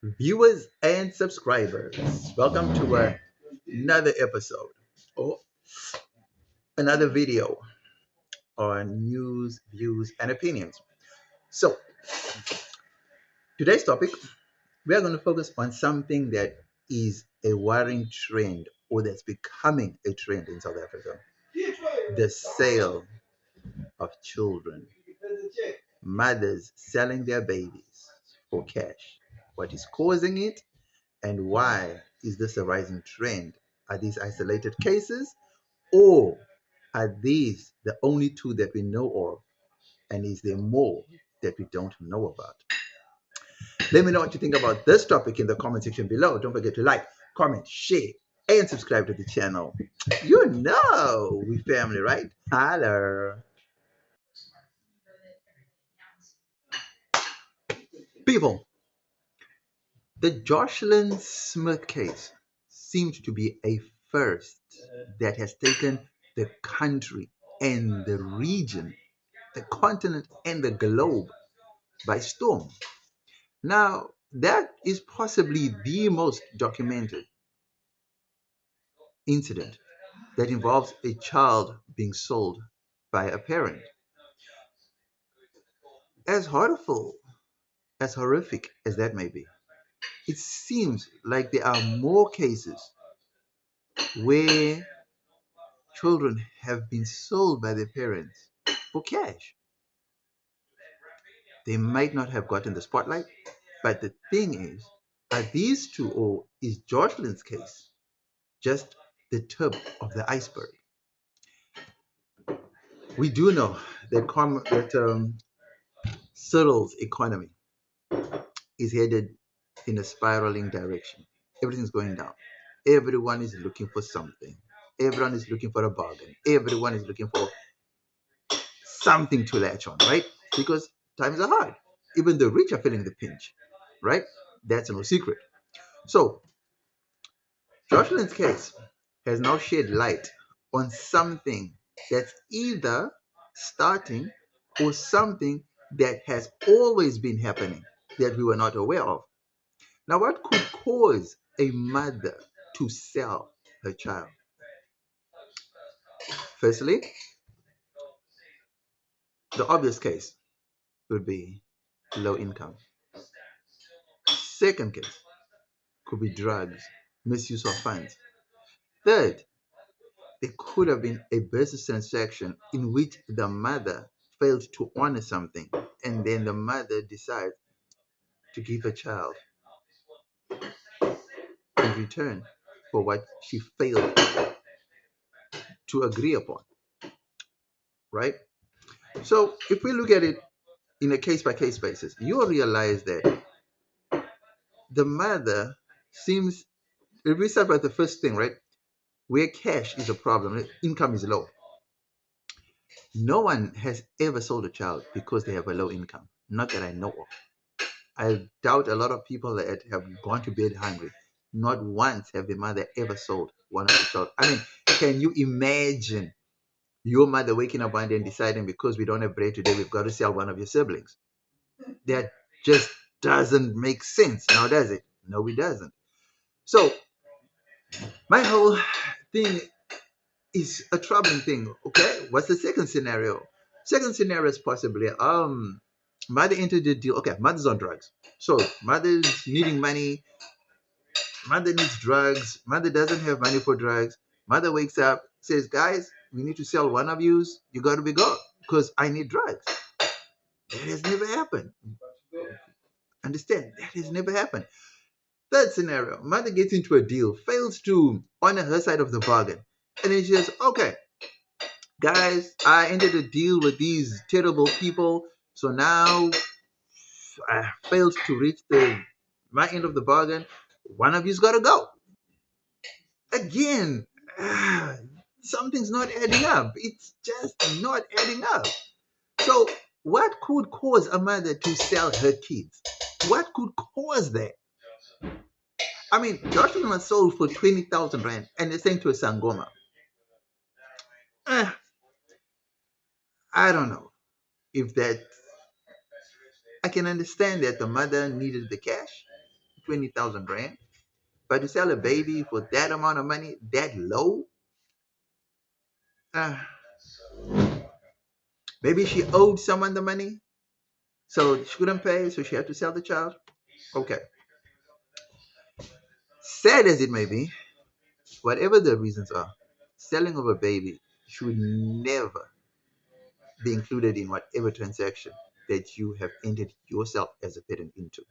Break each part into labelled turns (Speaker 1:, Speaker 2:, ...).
Speaker 1: Viewers and subscribers, welcome to another episode or another video on news, views, and opinions. So, today's topic, we are going to focus on something that is a worrying trend or that's becoming a trend in South Africa: the sale of children, mothers selling their babies for cash. What is causing it? And why is this a rising trend? Are these isolated cases, or are these the only two that we know of? And is there more that we don't know about? Let me know what you think about this topic in the comment section below. Don't forget to like, comment, share, and subscribe to the channel. You know we family, right? Holla. People, the Jocelyn Smith case seems to be a first that has taken the country and the region, the continent and the globe by storm. Now, that is possibly the most documented incident that involves a child being sold by a parent. As horrible, as horrific as that may be, it seems like there are more cases where children have been sold by their parents for cash. They might not have gotten the spotlight, but the thing is, are these two, or is Jocelyn's case just the tip of the iceberg? We do know that Cyril's economy is headed in a spiraling direction. Everything's going down. Everyone is looking for something. Everyone is looking for a bargain. Everyone is looking for something to latch on, right? Because times are hard. Even the rich are feeling the pinch, right? That's no secret. So, Jocelyn's case has now shed light on something that's either starting or something that has always been happening that we were not aware of. Now, what could cause a mother to sell her child? Firstly, the obvious case would be low income. Second case could be drugs, misuse of funds. Third, there could have been a business transaction in which the mother failed to honor something, and then the mother decides to give a child in return for what she failed to agree upon, right? So if we look at it in a case by case basis, you'll realize that the mother seems, if we start with the first thing, right, where cash is a problem, income is low. No one has ever sold a child because they have a low income, not that I know of. I doubt a lot of people that have gone to bed hungry. Not once have the mother ever sold one of the child. I mean, can you imagine your mother waking up one day and deciding, because we don't have bread today, we've got to sell one of your siblings? That just doesn't make sense. Now, does it? No, it doesn't. So, my whole thing is a troubling thing. Okay, what's the second scenario? Second scenario is possibly mother entered the deal. Okay, mother's on drugs, so mother's needing money. Mother needs drugs. Mother doesn't have money for drugs. Mother wakes up, says, "Guys, we need to sell one of yous. You got to be gone because I need drugs." That has never happened. Understand? That has never happened. Third scenario: mother gets into a deal, fails to honor her side of the bargain, and then she says, "Okay, guys, I entered a deal with these terrible people, so now I failed to reach the my end of the bargain. One of you's got to go." Again, something's not adding up. It's just not adding up. So, what could cause a mother to sell her kids? What could cause that? I mean, Joshua was sold for 20,000 rand, and they're saying to a Sangoma, eh, I don't know if that. I can understand that the mother needed the cash, 20,000 rand. But to sell a baby for that amount of money, that low, uh, maybe she owed someone the money, so she couldn't pay, so she had to sell the child. Okay. Sad as it may be, whatever the reasons are, selling of a baby should never be included in whatever transaction that you have entered yourself as a parent into.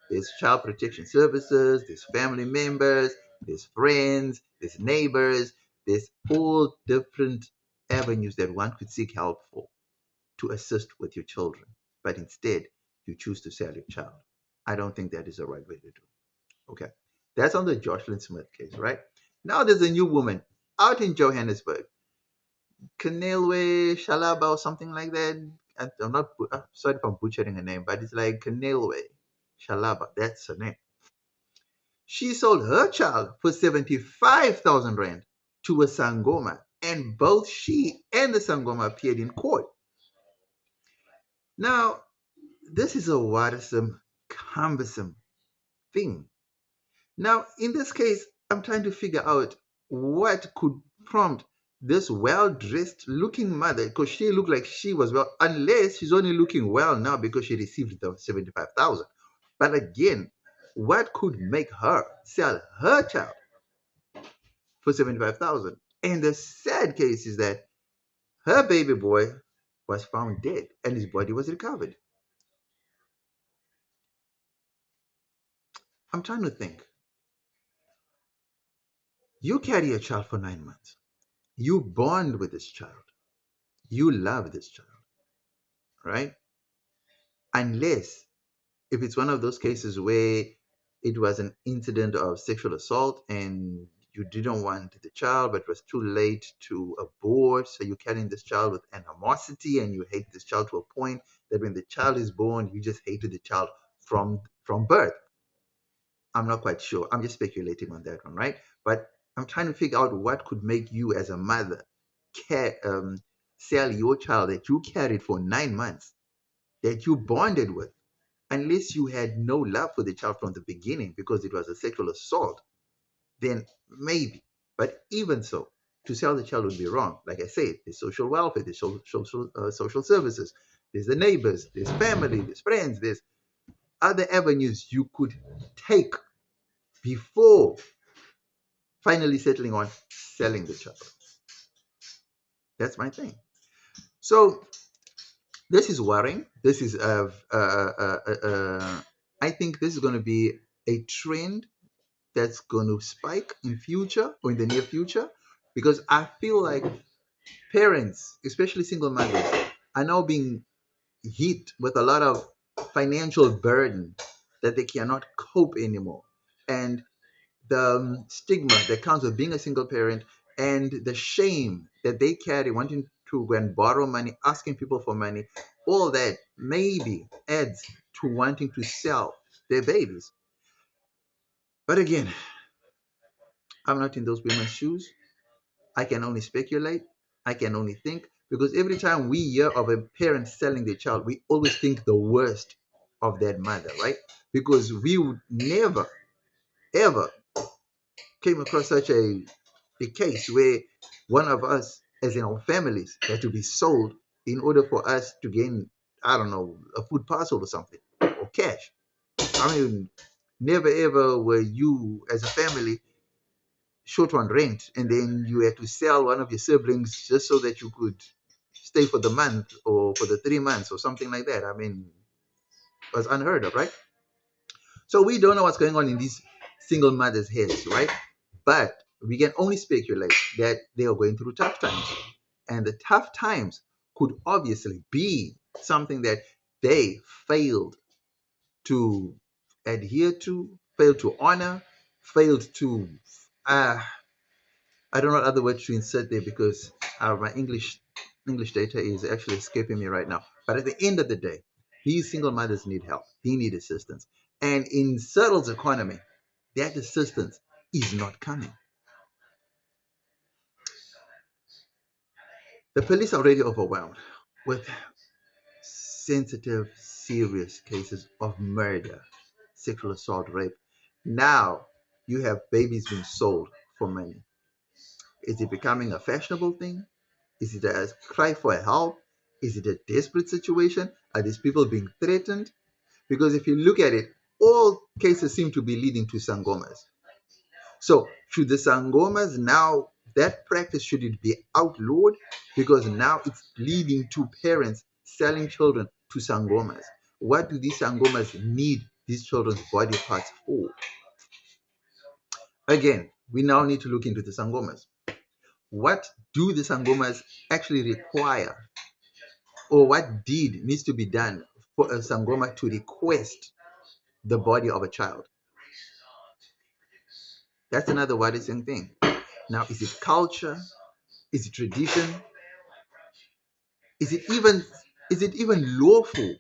Speaker 1: There's child protection services, there's family members, there's friends, there's neighbors, there's all different avenues that one could seek help for to assist with your children. But instead, you choose to sell your child. I don't think that is the right way to do. Okay. That's on the Jocelyn Smith case, right? Now there's a new woman out in Johannesburg, Kanelwe Shalaba or something like that. I'm not sorry if I'm butchering her name, but it's like Kanelwe Shalaba. That's her name. She sold her child for 75,000 rand to a Sangoma, and both she and the Sangoma appeared in court. Now, this is a worrisome, cumbersome thing. Now, in this case, I'm trying to figure out what could prompt this well-dressed looking mother, because she looked like she was well, unless she's only looking well now because she received the 75,000. But again, what could make her sell her child for 75,000? And the sad case is that her baby boy was found dead and his body was recovered. I'm trying to think. You carry a child for 9 months. You bond with this child. You love this child, right? Unless if it's one of those cases where it was an incident of sexual assault and you didn't want the child, but it was too late to abort, so you're carrying this child with animosity and you hate this child to a point that when the child is born, you just hated the child from birth. I'm not quite sure. I'm just speculating on that one, right? But I'm trying to figure out what could make you as a mother care, sell your child that you carried for 9 months, that you bonded with, unless you had no love for the child from the beginning because it was a sexual assault, then maybe. But even so, to sell the child would be wrong. Like I said, there's social welfare, there's social services, there's the neighbors, there's family, there's friends, there's other avenues you could take before finally settling on selling the child. That's my thing. So this is worrying. This is I think this is going to be a trend that's going to spike in future or in the near future, because I feel like parents, especially single mothers, are now being hit with a lot of financial burden that they cannot cope anymore, and the stigma that comes with being a single parent and the shame that they carry wanting to go and borrow money, asking people for money, all that maybe adds to wanting to sell their babies. But again, I'm not in those women's shoes. I can only speculate. I can only think, because every time we hear of a parent selling their child, we always think the worst of that mother, right? Because we would never, ever came across such a case where one of us, as in our families, had to be sold in order for us to gain, I don't know, a food parcel or something, or cash. I mean, never ever were you as a family short on rent and then you had to sell one of your siblings just so that you could stay for the month or for the 3 months or something like that. I mean, it was unheard of, right? So we don't know what's going on in these single mothers' heads, right? But we can only speculate that they are going through tough times. And the tough times could obviously be something that they failed to adhere to, failed to honor, failed to uh, I don't know what other words to insert there because my English data is actually escaping me right now. But at the end of the day, these single mothers need help. They need assistance. And in Settle's economy, that assistance is not coming. The police are already overwhelmed with sensitive, serious cases of murder, sexual assault, rape. Now you have babies being sold for money. Is it becoming a fashionable thing? Is it a cry for help? Is it a desperate situation? Are these people being threatened? Because if you look at it, all cases seem to be leading to sangomas. So should the sangomas now, that practice, should it be outlawed? Because now it's leading to parents selling children to sangomas. What do these sangomas need these children's body parts for? Again, we now need to look into the sangomas. What do the sangomas actually require, or what deed needs to be done for a sangoma to request the body of a child? That's another worrisome thing. Now, is it culture? Is it tradition? Is it even lawful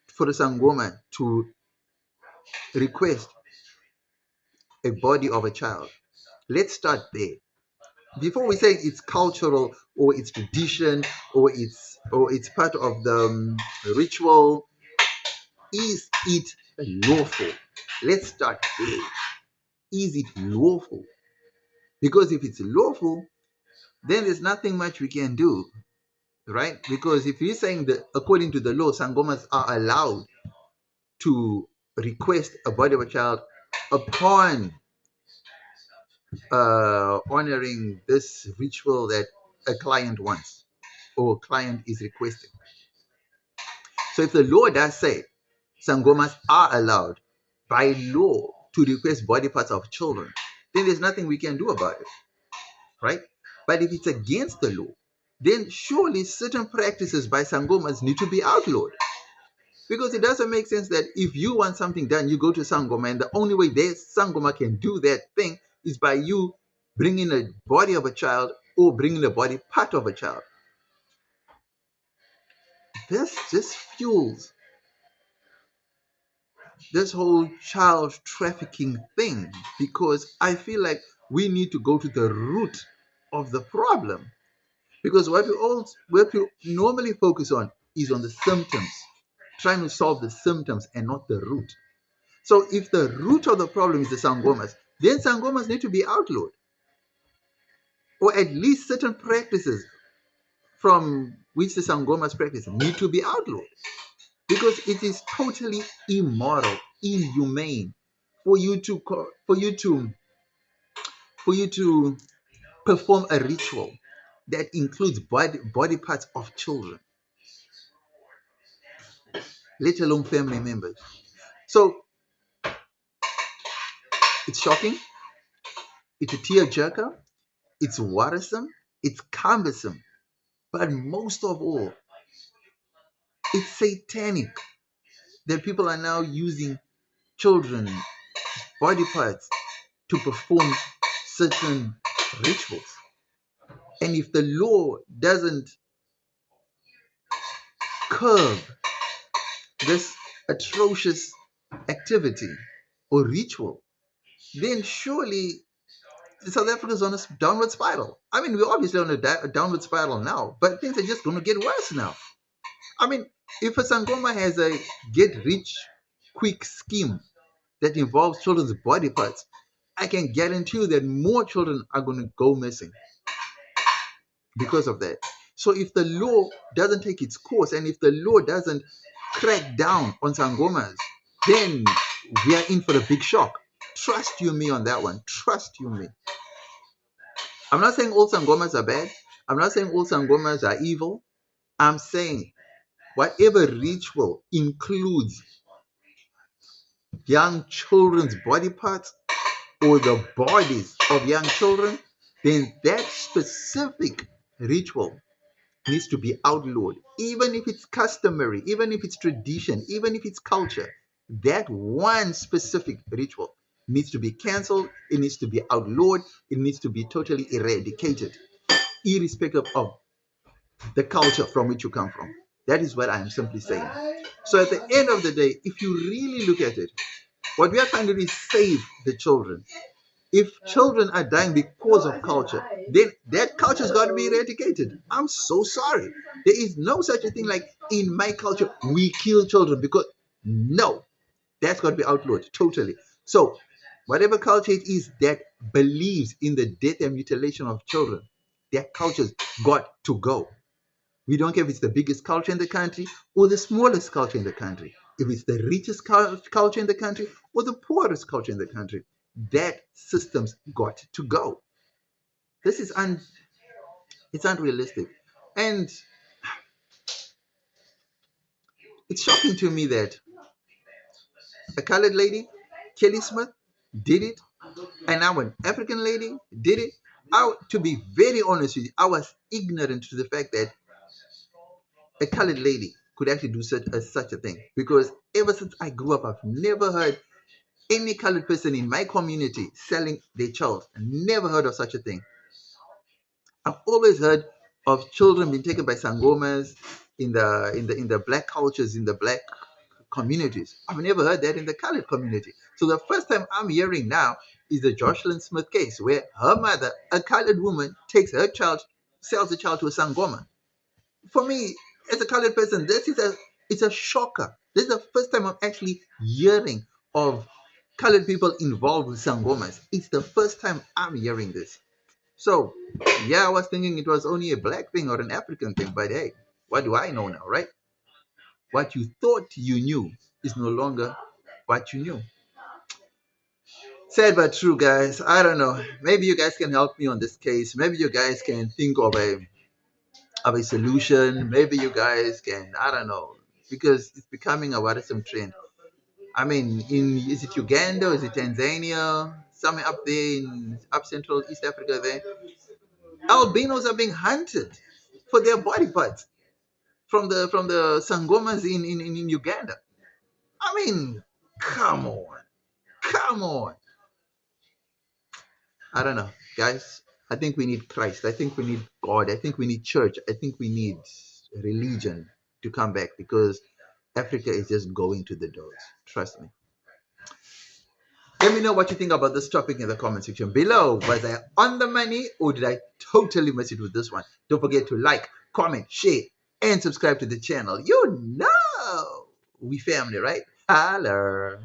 Speaker 1: for the sangoma to request a body of a child? Let's start there. Before we say it's cultural or it's tradition or it's part of the ritual, is it lawful? Let's start there. Is it lawful? Because if it's lawful, then there's nothing much we can do, right? Because if you're saying that according to the law, sangomas are allowed to request a body of a child upon honoring this ritual that a client wants or client is requesting. So if the law does say sangomas are allowed by law to request body parts of children, then there's nothing we can do about it, right? But if it's against the law, then surely certain practices by sangomas need to be outlawed. Because it doesn't make sense that if you want something done, you go to sangoma, and the only way their sangoma can do that thing is by you bringing a body of a child or bringing a body part of a child. This just fuels this whole child trafficking thing, because I feel like we need to go to the root of the problem. Because what we normally focus on is on the symptoms, trying to solve the symptoms and not the root. So if the root of the problem is the sangomas, then sangomas need to be outlawed, or at least certain practices from which the sangomas practice need to be outlawed, because it is totally immoral, inhumane for you to perform a ritual that includes body parts of children, let alone family members. So it's shocking, it's a tearjerker, it's worrisome, it's cumbersome, but most of all, it's satanic that people are now using children's body parts to perform certain rituals. And if the law doesn't curb this atrocious activity or ritual, then surely South Africa is on a downward spiral. I mean, we're obviously on a downward spiral now, but things are just going to get worse now. I mean, if a Sangoma has a get rich quick scheme that involves children's body parts, I can guarantee you that more children are going to go missing because of that. So if the law doesn't take its course, and if the law doesn't crack down on Sangomas, then we are in for a big shock. Trust you me on that one. Trust you me. I'm not saying all Sangomas are bad. I'm not saying all Sangomas are evil. I'm saying whatever ritual includes young children's body parts or the bodies of young children, then that specific ritual needs to be outlawed, even if it's customary, even if it's tradition, even if it's culture. That one specific ritual needs to be cancelled, it needs to be outlawed, it needs to be totally eradicated, irrespective of the culture from which you come from. That is what I am simply saying. So at the end of the day, if you really look at it, what we are trying to do is save the children. If children are dying because of culture, then that culture's got to be eradicated. I'm so sorry. There is no such a thing like in my culture, we kill children, because no, that's got to be outlawed totally. So Whatever culture it is that believes in the death and mutilation of children, their culture's got to go. We don't care if it's the biggest culture in the country or the smallest culture in the country. If it's the richest culture in the country or the poorest culture in the country, that system's got to go. This is it's unrealistic. And it's shocking to me that a colored lady, Kelly Smith, did it, and now an African lady did it. To be very honest with you, I was ignorant to the fact that a colored lady could actually do such a thing, because ever since I grew up, I've never heard any colored person in my community selling their child. I never heard of such a thing. I've always heard of children being taken by sangomas in the black cultures, in the black communities. I've never heard that in the colored community. So the first time I'm hearing now is the Jocelyn Smith case, where her mother, a colored woman, takes her child, sells the child to a sangoma. For me, as a colored person, it's a shocker. This is the first time I'm actually hearing of colored people involved with sangomas. It's the first time I'm hearing this. So, yeah, I was thinking it was only a black thing or an African thing, but hey, what do I know now, right? What you thought you knew is no longer what you knew. Sad but true, guys. I don't know. Maybe you guys can help me on this case. Maybe you guys can think of a solution. Maybe you guys can, I don't know, because it's becoming a worrisome trend. I mean, is it Uganda? Is it Tanzania? Somewhere up there in up central East Africa there, albinos are being hunted for their body parts from the sangomas in Uganda. I mean, come on, come on. I don't know, guys. I think we need Christ. I think we need God. I think we need church. I think we need religion to come back, because Africa is just going to the doors. Trust me. Let me know what you think about this topic in the comment section below. Was I on the money, or did I totally miss it with this one? Don't forget to like, comment, share, and subscribe to the channel. You know we family, right? Holler.